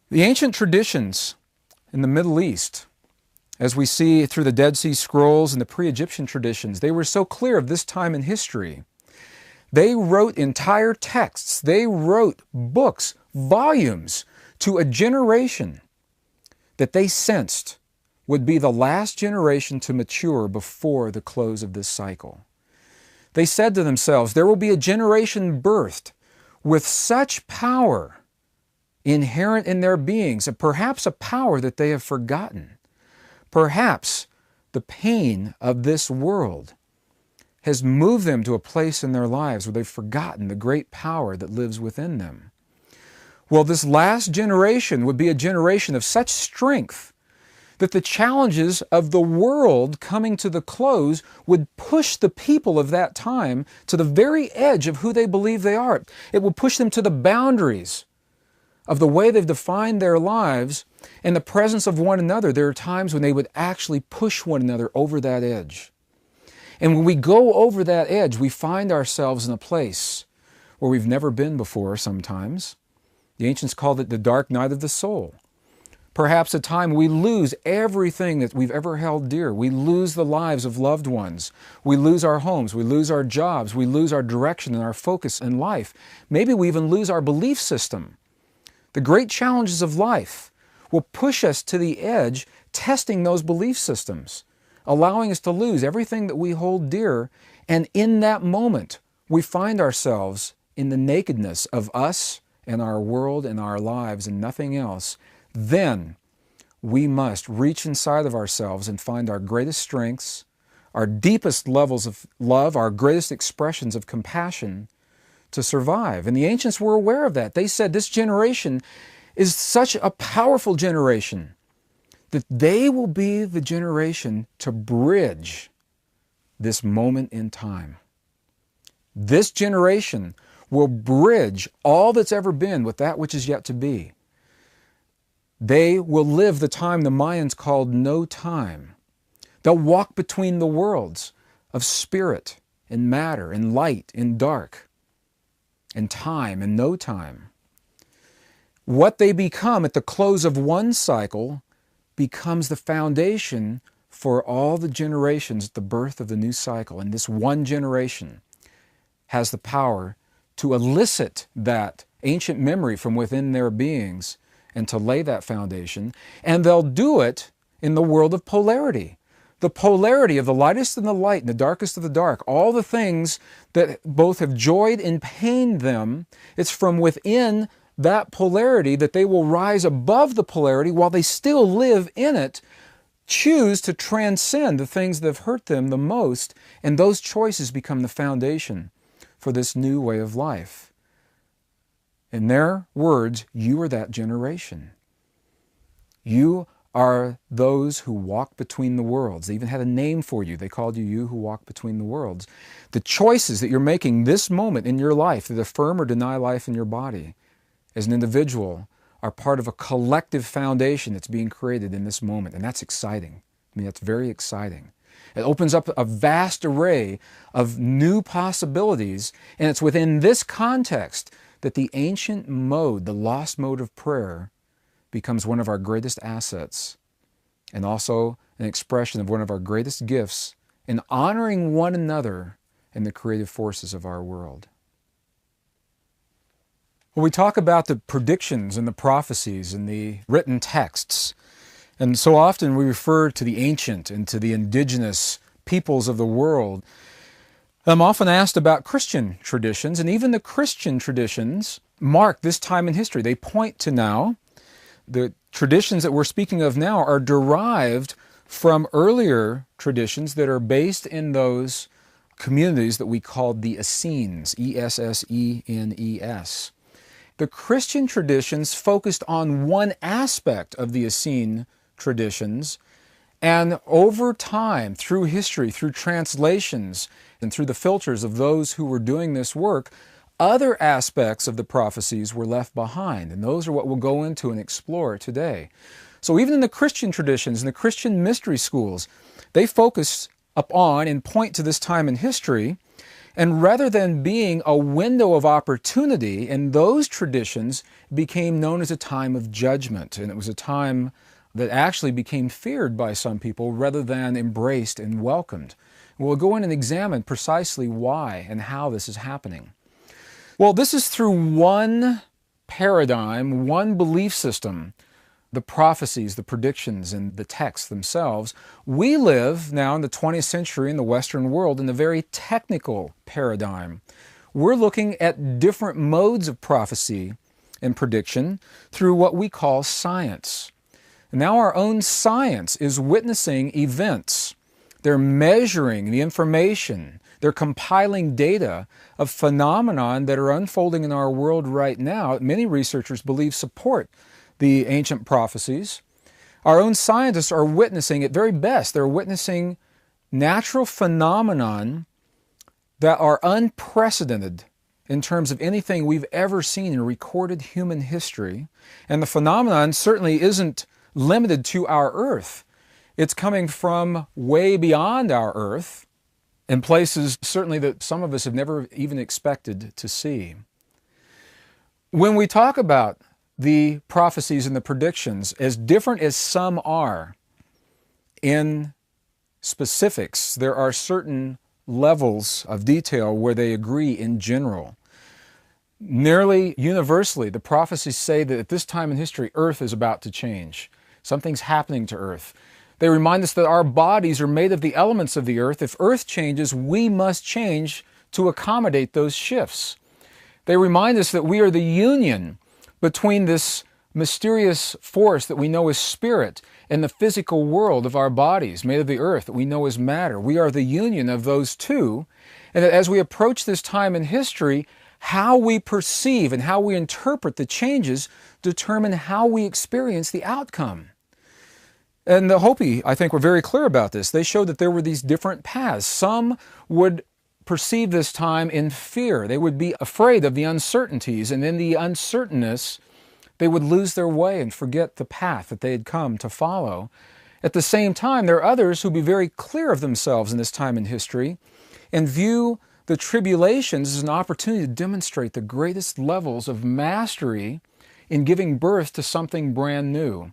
The ancient traditions in the Middle East, as we see through the Dead Sea Scrolls and the pre-Egyptian traditions, they were so clear of this time in history. They wrote entire texts. They wrote books, volumes, to a generation that they sensed would be the last generation to mature before the close of this cycle. They said to themselves, there will be a generation birthed with such power inherent in their beings, and perhaps a power that they have forgotten. Perhaps the pain of this world has moved them to a place in their lives where they've forgotten the great power that lives within them. Well, this last generation would be a generation of such strength that the challenges of the world coming to the close would push the people of that time to the very edge of who they believe they are. It would push them to the boundaries of the way they've defined their lives. In the presence of one another, there are times when they would actually push one another over that edge. And when we go over that edge, we find ourselves in a place where we've never been before sometimes. The ancients called it the dark night of the soul. Perhaps a time we lose everything that we've ever held dear. We lose the lives of loved ones. We lose our homes. We lose our jobs. We lose our direction and our focus in life. Maybe we even lose our belief system. The great challenges of life will push us to the edge, testing those belief systems, allowing us to lose everything that we hold dear. And in that moment, we find ourselves in the nakedness of us and our world and our lives and nothing else. Then we must reach inside of ourselves and find our greatest strengths, our deepest levels of love, our greatest expressions of compassion to survive. And the ancients were aware of that. They said this generation is such a powerful generation that they will be the generation to bridge this moment in time. This generation will bridge all that's ever been with that which is yet to be. They will live the time the Mayans called no time. They'll walk between the worlds of spirit and matter and light and dark and time and no time. What they become at the close of one cycle becomes the foundation for all the generations at the birth of the new cycle. And this one generation has the power to elicit that ancient memory from within their beings and to lay that foundation. And they'll do it in the world of polarity. The polarity of the lightest and the light and the darkest of the dark, all the things that both have joyed and pained them, it's from within that polarity that they will rise above the polarity while they still live in it, choose to transcend the things that have hurt them the most, and those choices become the foundation for this new way of life. In their words, you are that generation. You are those who walk between the worlds. They even had a name for you. They called you who walk between the worlds. The choices that you're making this moment in your life, that affirm or deny life in your body, as an individual, are part of a collective foundation that's being created in this moment. And that's exciting. I mean, that's very exciting. It opens up a vast array of new possibilities, and it's within this context that the ancient mode, the lost mode of prayer, becomes one of our greatest assets and also an expression of one of our greatest gifts in honoring one another and the creative forces of our world. When we talk about the predictions and the prophecies and the written texts, and so often we refer to the ancient and to the indigenous peoples of the world, I'm often asked about Christian traditions, and even the Christian traditions mark this time in history. They point to now. The traditions that we're speaking of now are derived from earlier traditions that are based in those communities that we called the Essenes, Essenes. The Christian traditions focused on one aspect of the Essene traditions, and over time, through history, through translations, and through the filters of those who were doing this work, other aspects of the prophecies were left behind, and those are what we'll go into and explore today. So even in the Christian traditions, in the Christian mystery schools, they focus upon and point to this time in history, And rather than being a window of opportunity, in those traditions became known as a time of judgment. And it was a time that actually became feared by some people rather than embraced and welcomed. We'll go in and examine precisely why and how this is happening. Well, this is through one paradigm, one belief system, the prophecies, the predictions, and the texts themselves. We live now in the 20th century in the Western world in a very technical paradigm. We're looking at different modes of prophecy and prediction through what we call science. Now our own science is witnessing events. They're measuring the information. They're compiling data of phenomenon that are unfolding in our world right now. Many researchers believe support the ancient prophecies. Our own scientists are witnessing at very best. They're witnessing natural phenomenon that are unprecedented in terms of anything we've ever seen in recorded human history. And the phenomenon certainly isn't limited to our Earth. It's coming from way beyond our Earth in places certainly that some of us have never even expected to see. When we talk about the prophecies and the predictions, as different as some are in specifics, there are certain levels of detail where they agree in general. Nearly universally, the prophecies say that at this time in history, Earth is about to change. Something's happening to Earth. They remind us that our bodies are made of the elements of the Earth. If Earth changes, we must change to accommodate those shifts. They remind us that we are the union between this mysterious force that we know as spirit and the physical world of our bodies, made of the earth, that we know as matter. We are the union of those two. And that as we approach this time in history, how we perceive and how we interpret the changes determine how we experience the outcome. And the Hopi, I think, were very clear about this. They showed that there were these different paths. Some would perceive this time in fear. They would be afraid of the uncertainties, and in the uncertainness, they would lose their way and forget the path that they had come to follow. At the same time, there are others who be very clear of themselves in this time in history and view the tribulations as an opportunity to demonstrate the greatest levels of mastery in giving birth to something brand new.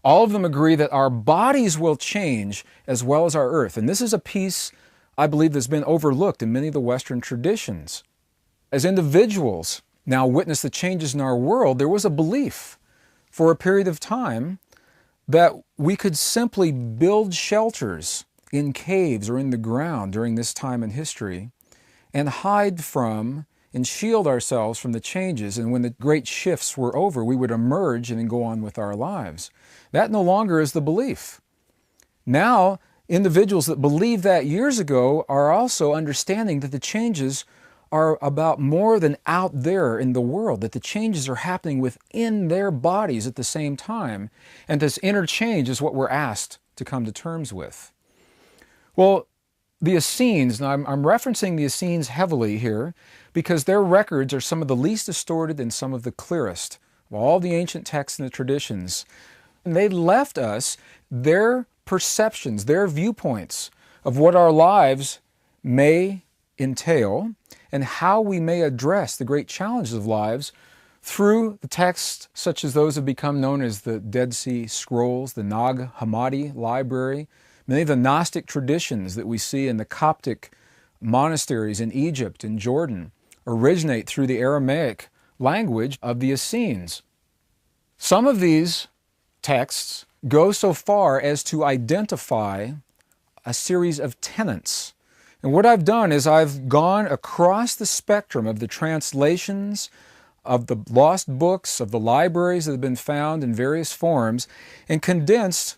All of them agree that our bodies will change as well as our earth. And this is a piece, I believe, that's been overlooked in many of the Western traditions. As individuals now witness the changes in our world, there was a belief for a period of time that we could simply build shelters in caves or in the ground during this time in history and hide from and shield ourselves from the changes. And when the great shifts were over, we would emerge and then go on with our lives. That no longer is the belief. Now, individuals that believed that years ago are also understanding that the changes are about more than out there in the world, that the changes are happening within their bodies at the same time. And this interchange is what we're asked to come to terms with. Well, the Essenes, and I'm referencing the Essenes heavily here because their records are some of the least distorted and some of the clearest of all the ancient texts and the traditions. And they left us their perceptions, their viewpoints of what our lives may entail and how we may address the great challenges of lives through the texts such as those have become known as the Dead Sea Scrolls, the Nag Hammadi Library, many of the Gnostic traditions that we see in the Coptic monasteries in Egypt and Jordan originate through the Aramaic language of the Essenes. Some of these texts go so far as to identify a series of tenets. And what I've done is I've gone across the spectrum of the translations, of the lost books, of the libraries that have been found in various forms, and condensed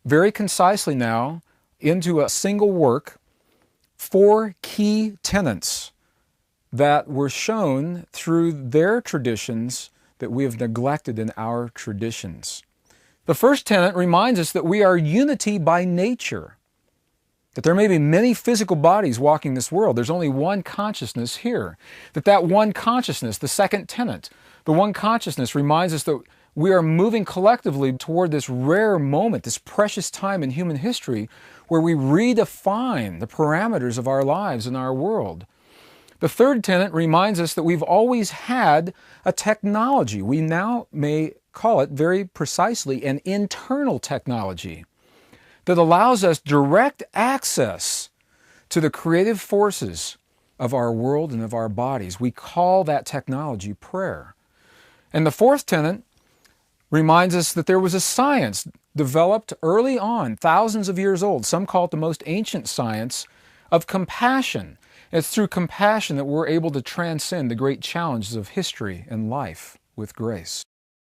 very concisely now into a single work 4 key tenets that were shown through their traditions that we have neglected in our traditions. The first tenet reminds us that we are unity by nature, that there may be many physical bodies walking this world. There's only one consciousness here. That one consciousness, the second tenet, the one consciousness reminds us that we are moving collectively toward this rare moment, this precious time in human history where we redefine the parameters of our lives and our world. The third tenet reminds us that we've always had a technology. We now may call it very precisely an internal technology that allows us direct access to the creative forces of our world and of our bodies. We call that technology prayer. And the fourth tenet reminds us that there was a science developed early on, thousands of years old. Some call it the most ancient science of compassion. It's through compassion that we're able to transcend the great challenges of history and life with grace.